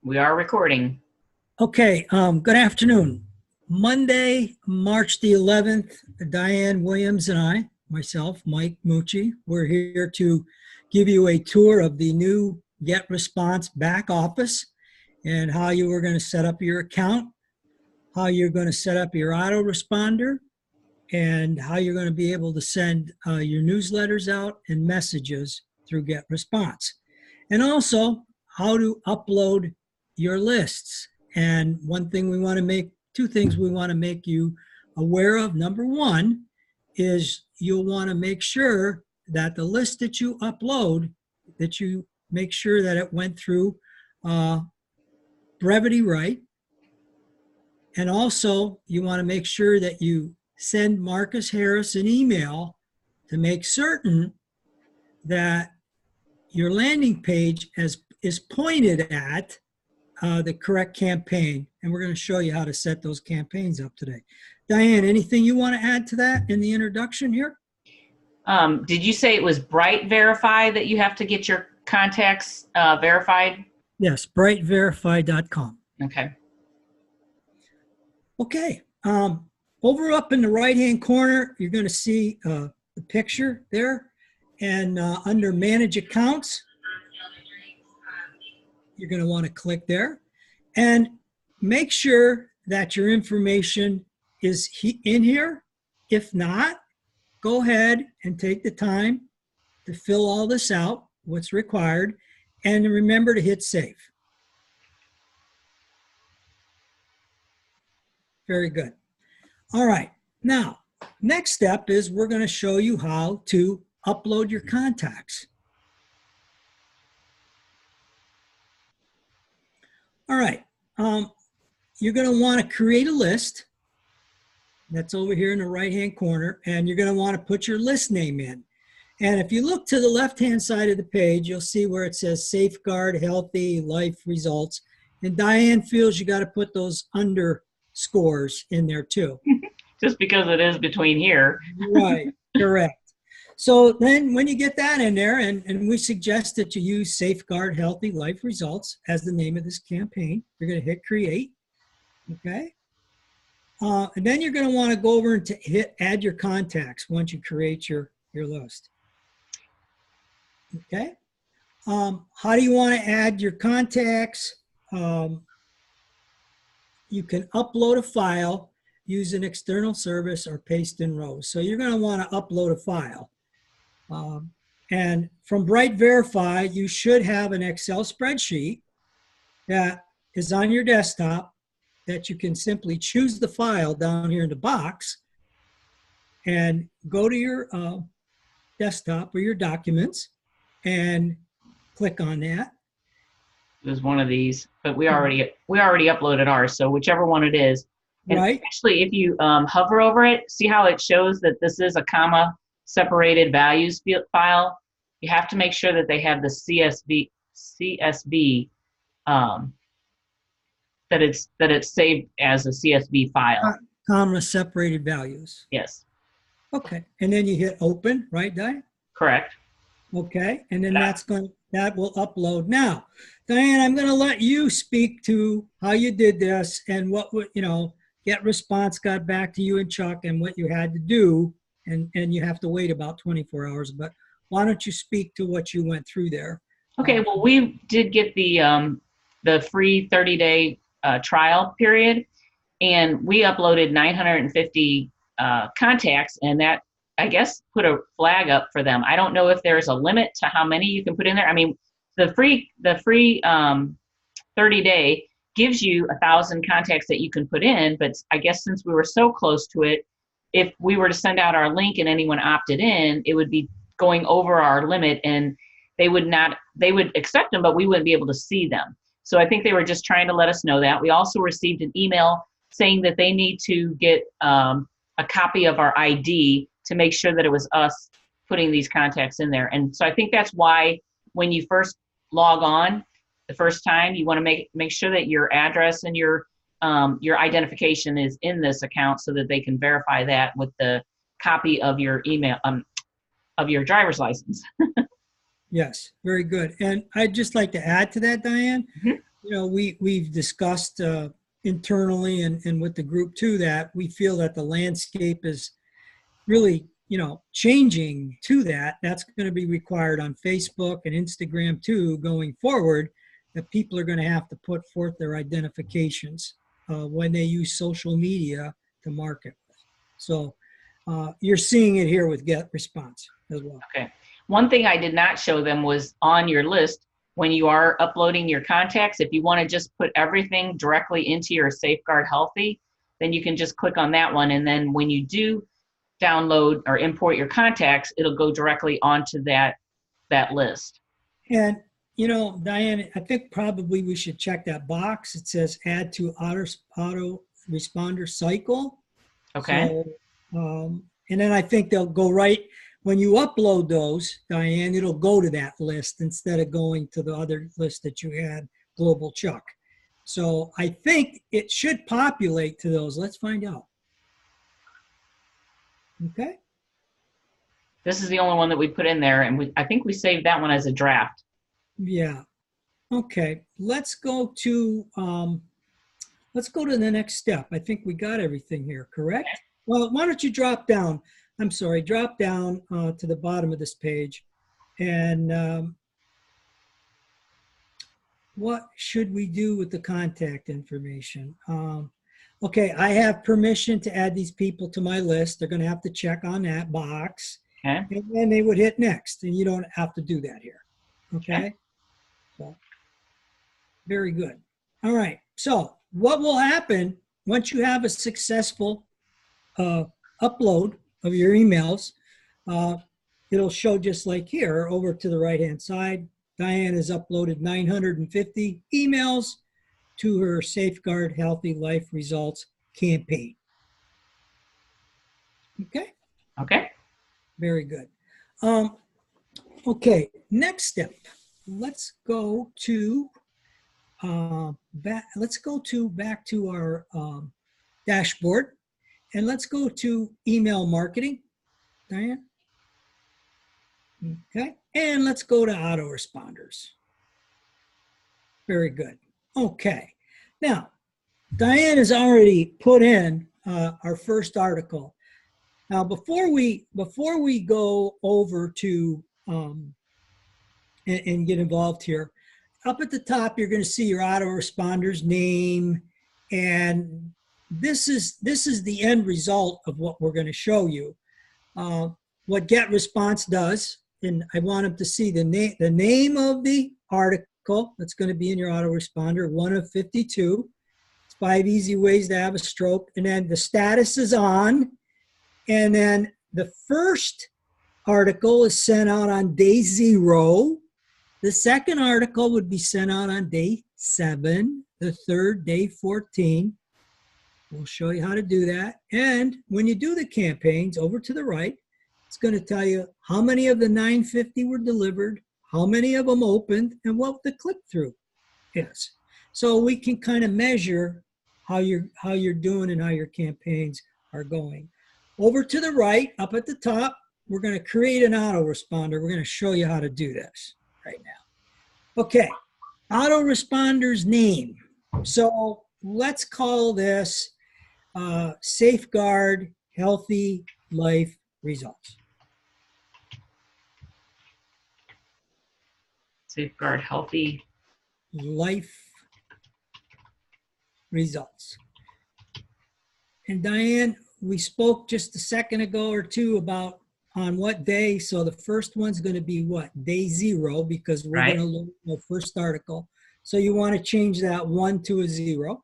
We are recording. Okay, good afternoon. Monday, March the 11th, Diane Williams and I, myself, Mike Mucci, we're here to give you a tour of the new GetResponse back office and how you are going to set up your account, how you're going to set up your autoresponder, and how you're going to be able to send your newsletters out and messages through GetResponse. And also how to upload your lists. And two things we want to make you aware of. Number one is you'll want to make sure that the list that you upload, that you make sure that it went through Brevity Right. And also you want to make sure that you send Marcus Harris an email to make certain that your landing page is pointed at the correct campaign. And we're going to show you how to set those campaigns up today. Diane, anything you want to add to that in the introduction here? Did you say it was Bright Verify that you have to get your contacts verified? Yes, brightverify.com. Okay. Okay. Over up in the right-hand corner, you're going to see the picture there. And under Manage Accounts, you're going to want to click there. And make sure that your information is in here. If not, go ahead and take the time to fill all this out, what's required, and remember to hit Save. Very good. All right. Now, next step is we're going to show you how to upload your contacts. All right. You're going to want to create a list. That's over here in the right-hand corner, and you're going to want to put your list name in. And if you look to the left-hand side of the page, you'll see where it says Safeguard Healthy Life Results. And Diane feels you got to put those underscores in there too. Just because it is between here. Right, correct. So then when you get that in there, and we suggest that you use Safeguard Healthy Life Results as the name of this campaign, you're going to hit Create, okay? And then you're going to want to go over and hit Add Your Contacts once you create your list, okay? How do you want to add your contacts? You can upload a file, use an external service, or paste in rows. So you're going to want to upload a file. And from Bright Verify, you should have an Excel spreadsheet that is on your desktop that you can simply choose the file down here in the box and go to your desktop or your documents and click on that. There's one of these, but we already uploaded ours, so whichever one it is. And right. Actually, if you hover over it, see how it shows that this is a comma separated values file. You have to make sure that they have the CSV that it's saved as a CSV file. Comma separated values. Yes. Okay, and then you hit Open, right, Di? Correct. Okay, and then that will upload. Now, Diane, I'm going to let you speak to how you did this and what GetResponse got back to you and Chuck and what you had to do, and you have to wait about 24 hours. But why don't you speak to what you went through there? Okay. Well, we did get the free 30-day trial period, and we uploaded 950 contacts, and that, I guess, put a flag up for them. I don't know if there's a limit to how many you can put in there. I mean, the free 30-day gives you 1,000 contacts that you can put in, but I guess since we were so close to it, if we were to send out our link and anyone opted in, it would be going over our limit, and they would accept them, but we wouldn't be able to see them. So I think they were just trying to let us know that. We also received an email saying that they need to get a copy of our ID to make sure that it was us putting these contacts in there. And so I think that's why when you first log on the first time, you want to make sure that your address and your identification is in this account so that they can verify that with the copy of your email, of your driver's license. Yes, very good. And I'd just like to add to that, Diane. we've discussed internally and with the group too, that we feel that the landscape is really, changing to that. That's going to be required on Facebook and Instagram too, going forward, that people are going to have to put forth their identifications when they use social media to market. So you're seeing it here with GetResponse as well. Okay. One thing I did not show them was on your list, when you are uploading your contacts, if you want to just put everything directly into your Safeguard Healthy, then you can just click on that one. And then when you do download or import your contacts, it'll go directly onto that list. And, Diane, I think probably we should check that box. It says add to auto responder cycle. Okay. So, and then I think they'll go right, when you upload those, Diane, it'll go to that list instead of going to the other list that you had, Global Chuck. So I think it should populate to those. Let's find out. Okay. This is the only one that we put in there, and I think we saved that one as a draft. Yeah. Okay. Let's go to the next step. I think we got everything here, correct? Well, why don't you drop down? I'm sorry, drop down to the bottom of this page. And what should we do with the contact information? Okay, I have permission to add these people to my list. They're going to have to check on that box. Okay. And then they would hit next, and you don't have to do that here. Okay? So, very good. All right. So what will happen once you have a successful upload of your emails? It'll show just like here over to the right-hand side. Diane has uploaded 950 emails to her Safeguard Healthy Life Results campaign. Okay? Okay. Very good. Okay, next step. Let's go to back to our dashboard, and let's go to email marketing, Diane. Okay, and let's go to autoresponders. Very good. Okay, now Diane has already put in our first article. Now, before we go over to and get involved here, up at the top you're going to see your autoresponders name, and this is the end result of what we're going to show you. What GetResponse does, and I want them to see the name of the article that's going to be in your autoresponder, 1 of 52. It's 5 easy ways to have a stroke, and then the status is on. And then the first article is sent out on day 0. The second article would be sent out on day 7. The third, day 14. We'll show you how to do that. And when you do the campaigns, over to the right, it's going to tell you how many of the 950 were delivered, how many of them opened, and what the click-through is. So we can kind of measure how you're doing and how your campaigns are going. Over to the right, up at the top, we're going to create an autoresponder. We're going to show you how to do this right now. Okay, autoresponder's name. So let's call this Safeguard Healthy Life Results. Safeguard Healthy Life Results. And Diane, we spoke just a second ago or two about on what day. So the first one's going to be what? Day 0, because we're going to look at the first article. So you want to change that 1 to a 0.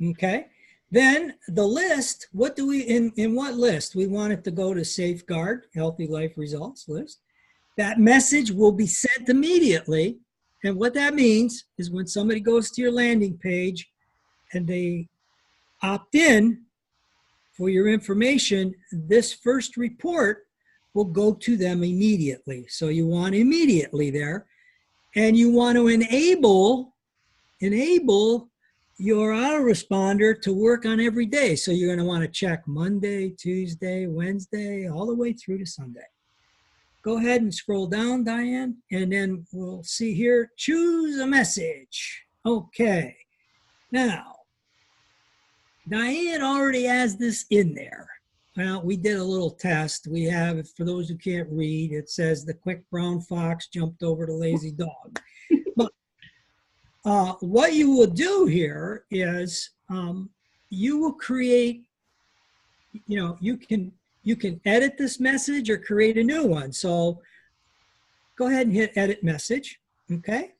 Okay. Then the list, what do we, in what list? We want it to go to Safeguard Healthy Life Results list. That message will be sent immediately. And what that means is when somebody goes to your landing page and they opt in for your information, this first report will go to them immediately. So you want immediately there. And you want to enable your autoresponder to work on every day. So you're going to want to check Monday, Tuesday, Wednesday, all the way through to Sunday. go ahead and scroll down, Diane, and then we'll see here, choose a message. Okay. Now, Diane already has this in there. Well, we did a little test. We have, for those who can't read, it says the quick brown fox jumped over the lazy dog. But what you will do here is you will create, you can edit this message or create a new one. So go ahead and hit edit message. Okay.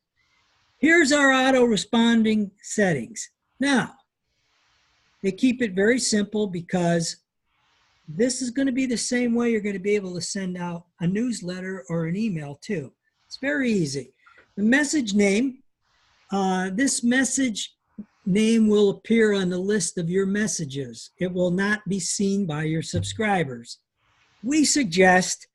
Here's our auto responding settings. Now, they keep it very simple because this is going to be the same way you're going to be able to send out a newsletter or an email too. It's very easy. The message name, this message name will appear on the list of your messages. It will not be seen by your subscribers. We suggest,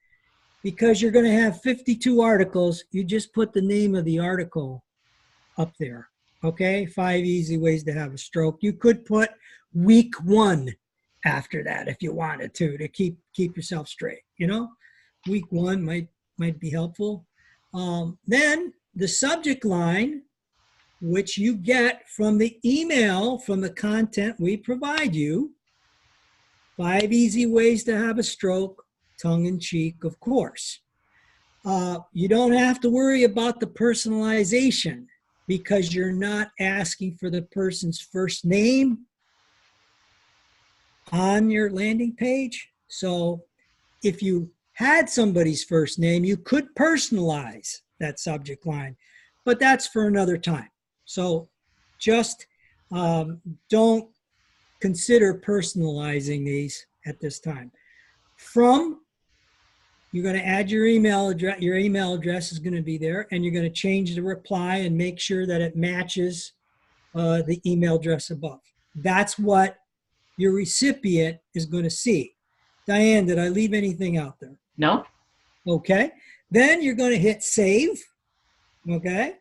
because you're going to have 52 articles, you just put the name of the article up there. Okay, 5 easy ways to have a stroke. You could put week 1 after that if you wanted to keep yourself straight. Week 1 might be helpful. Then the subject line, which you get from the email, from the content we provide you, 5 easy ways to have a stroke, tongue in cheek, of course. You don't have to worry about the personalization because you're not asking for the person's first name on your landing page. So if you had somebody's first name, you could personalize that subject line, but that's for another time. So just don't consider personalizing these at this time. You're going to add your email address. Your email address is going to be there, and you're going to change the reply and make sure that it matches the email address above. That's what your recipient is going to see. Diane, did I leave anything out there? No. Okay. Then you're going to hit save. Okay.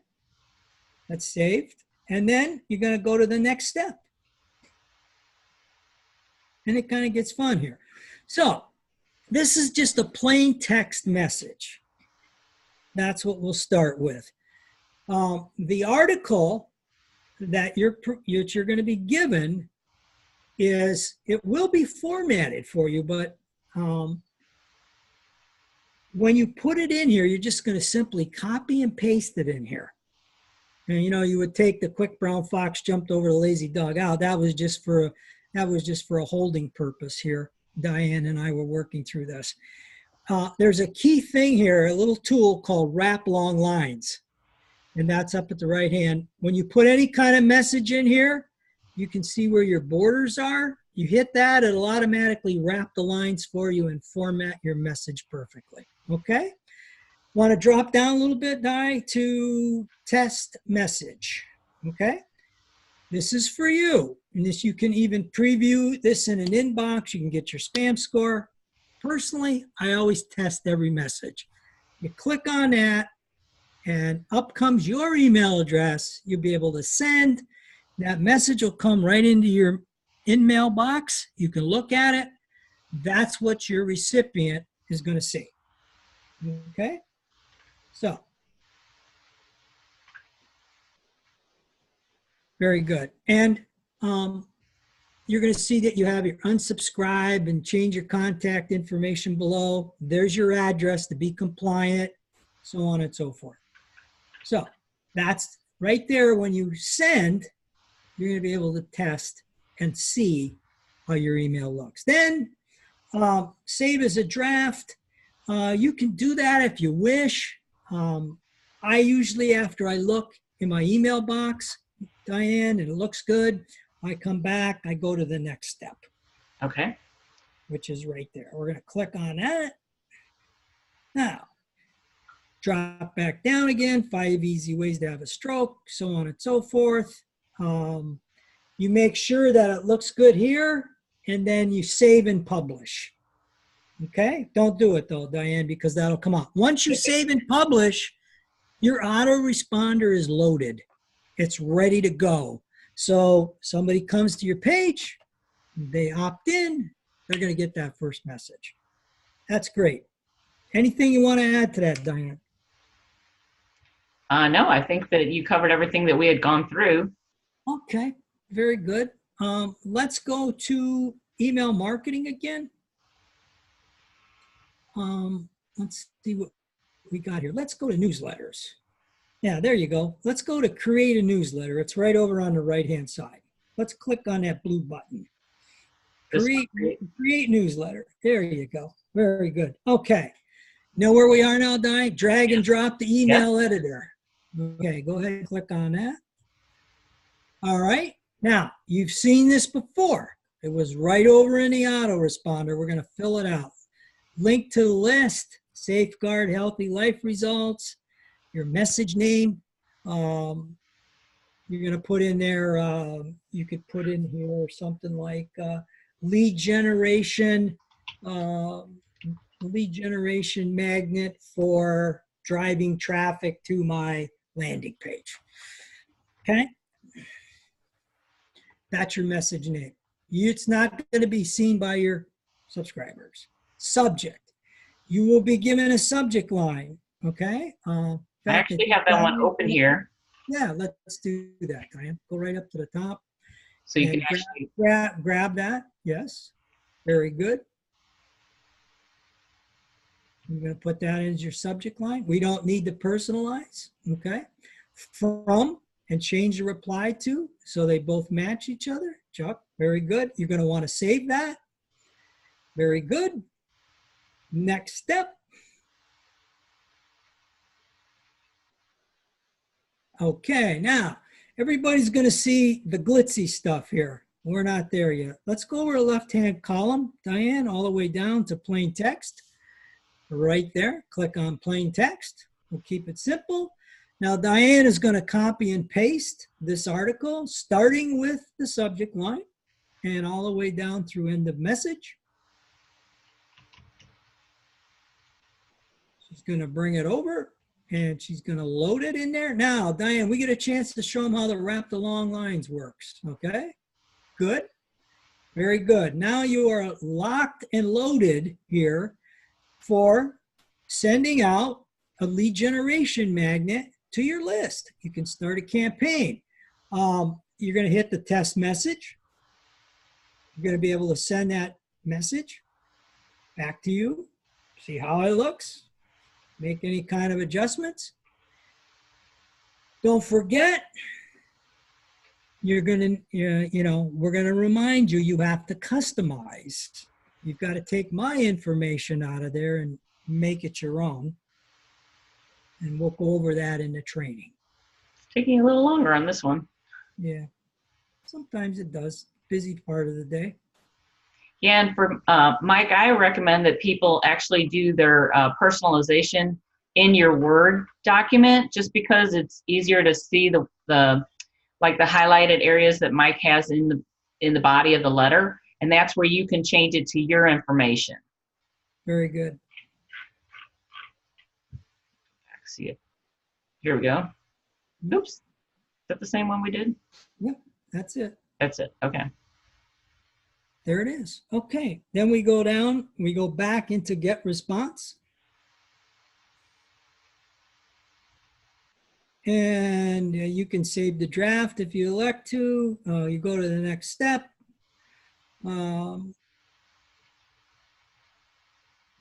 That's saved. And then you're going to go to the next step. And it kind of gets fun here. So this is just a plain text message. That's what we'll start with. The article that you're going to be given it will be formatted for you, but when you put it in here, you're just going to simply copy and paste it in here. And you would take the quick brown fox jumped over the lazy dog out. That was just for a holding purpose here. Diane and I were working through this. There's a key thing here, a little tool called wrap long lines, and that's up at the right hand. When you put any kind of message in here, you can see where your borders are. You hit that, it'll automatically wrap the lines for you and format your message perfectly. Okay? Want to drop down a little bit, Di, to test message. Okay? This is for you. And this, you can even preview this in an inbox. You can get your spam score. Personally, I always test every message. You click on that, and up comes your email address. You'll be able to send. That message will come right into your in-mail box. You can look at it. That's what your recipient is going to see. Okay? So, very good. And you're going to see that you have your unsubscribe and change your contact information below. There's your address to be compliant, so on and so forth. So, that's right there. When you send, you're going to be able to test and see how your email looks. Then save as a draft. You can do that if you wish. I usually, after I look in my email box, Diane, and it looks good, I come back, I go to the next step. Okay. Which is right there. We're going to click on that. Now, drop back down again, 5 easy ways to have a stroke, so on and so forth. You make sure that it looks good here, and then you save and publish. Okay? Don't do it though, Diane, because that'll come up. Once you save and publish, your autoresponder is loaded. It's ready to go. So somebody comes to your page, they opt in, they're going to get that first message. That's great. Anything you want to add to that, Diane? No, I think that you covered everything that we had gone through. Okay, very good. Let's go to email marketing again. Let's see what we got here. Let's go to newsletters. Yeah, there you go. Let's go to create a newsletter. It's right over on the right-hand side. Let's click on that blue button. Create newsletter. There you go. Very good. Okay. Know where we are now, Di? Drag and drop the email editor. Okay, go ahead and click on that. All right. Now, you've seen this before. It was right over in the autoresponder. We're going to fill it out. Link to the list, safeguard healthy life results, your message name. You're going to put in there, you could put in here something like lead generation magnet for driving traffic to my landing page. Okay? That's your message name. It's not going to be seen by your subscribers. Subject. You will be given a subject line. Okay? I actually have that one open here. Yeah, let's do that, Diane. Go right up to the top. So you can actually grab that. Yes. Very good. I'm going to put that as your subject line. We don't need to personalize. Okay. From and change the reply to so they both match each other. Chuck, very good. You're going to want to save that. Very good. Next step. Okay, now everybody's going to see the glitzy stuff here. We're not there yet. Let's go over the left-hand column, Diane, all the way down to plain text. Right there, click on plain text. We'll keep it simple. Now, Diane is going to copy and paste this article, starting with the subject line and all the way down through end of message. She's going to bring it over and she's going to load it in there. Now, Diane, we get a chance to show them how the wrap the long lines works. Okay, good. Very good. Now you are locked and loaded here for sending out a lead generation magnet to your list. You can start a campaign. You're going to hit the test message. You're going to be able to send that message back to you, see how it looks, make any kind of adjustments. Don't forget, you're going to, we're going to remind you, you have to customize. You've got to take my information out of there and make it your own. And we'll go over that in the training. It's taking a little longer on this one. Yeah, sometimes it does. Busy part of the day. Yeah, and for Mike, I recommend that people actually do their personalization in your Word document, just because it's easier to see the highlighted areas that Mike has in the body of the letter, and that's where you can change it to your information. Very good. See it. Here we go. Oops. Is that the same one we did? Yep, that's it. That's it. Okay. There it is. Okay. Then we go down, we go back into GetResponse. And you can save the draft if you elect to. You go to the next step.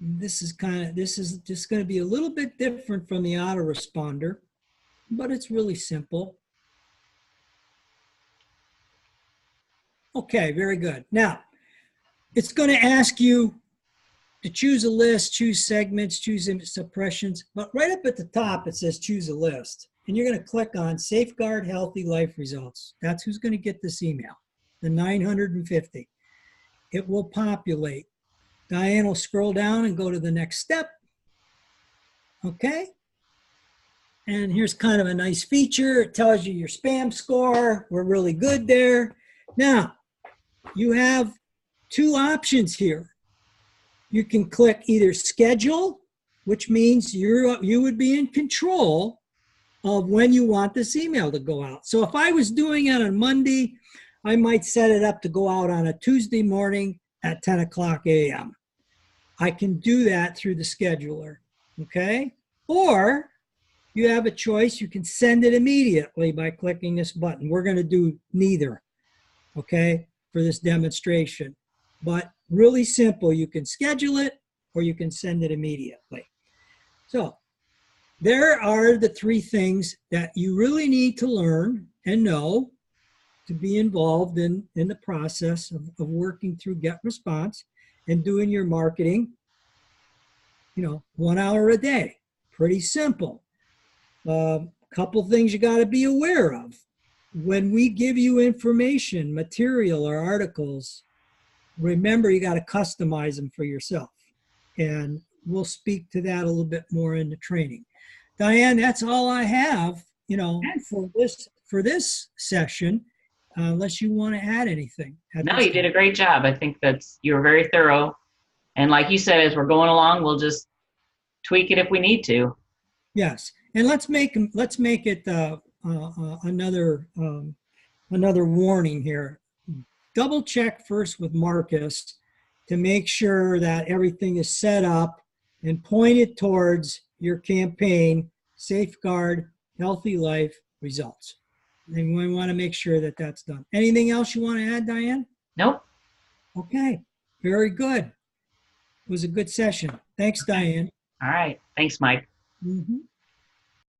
This is just going to be a little bit different from the autoresponder, but it's really simple. Okay, very good. Now, it's going to ask you to choose a list, choose segments, choose suppressions, but right up at the top, it says choose a list. And you're going to click on Safeguard Healthy Life Results. That's who's going to get this email, the 950. It will populate. Diane will scroll down and go to the next step. Okay. And here's kind of a nice feature. It tells you your spam score. We're really good there. Now, you have two options here. You can click either schedule, which means you would be in control of when you want this email to go out. So if I was doing it on Monday, I might set it up to go out on a Tuesday morning at 10 o'clock a.m. I can do that through the scheduler. okay? Or you have a choice. You can send it immediately by clicking this button. We're going to do neither, okay, for this demonstration. But really simple. You can schedule it or you can send it immediately. So there are the three things that you really need to learn and know to be involved in the process of working through GetResponse and doing your marketing, 1 hour a day. Pretty simple. Couple things you got to be aware of. When we give you information, material, or articles, remember you got to customize them for yourself. And we'll speak to that a little bit more in the training. Diane, that's all I have, Yes. for this session, unless you want to add anything at No, this you did time. a great job. I think you were very thorough. And like you said, as we're going along, we'll just tweak it if we need to. Yes, and let's make it another warning here. Double check first with Marcus to make sure that everything is set up and pointed towards your campaign, Safeguard Healthy Life Results. And we want to make sure that that's done. Anything else you want to add, Diane? Nope. Okay, very good. It was a good session. Thanks, Okay. Diane. All right. Thanks, Mike. Mhm.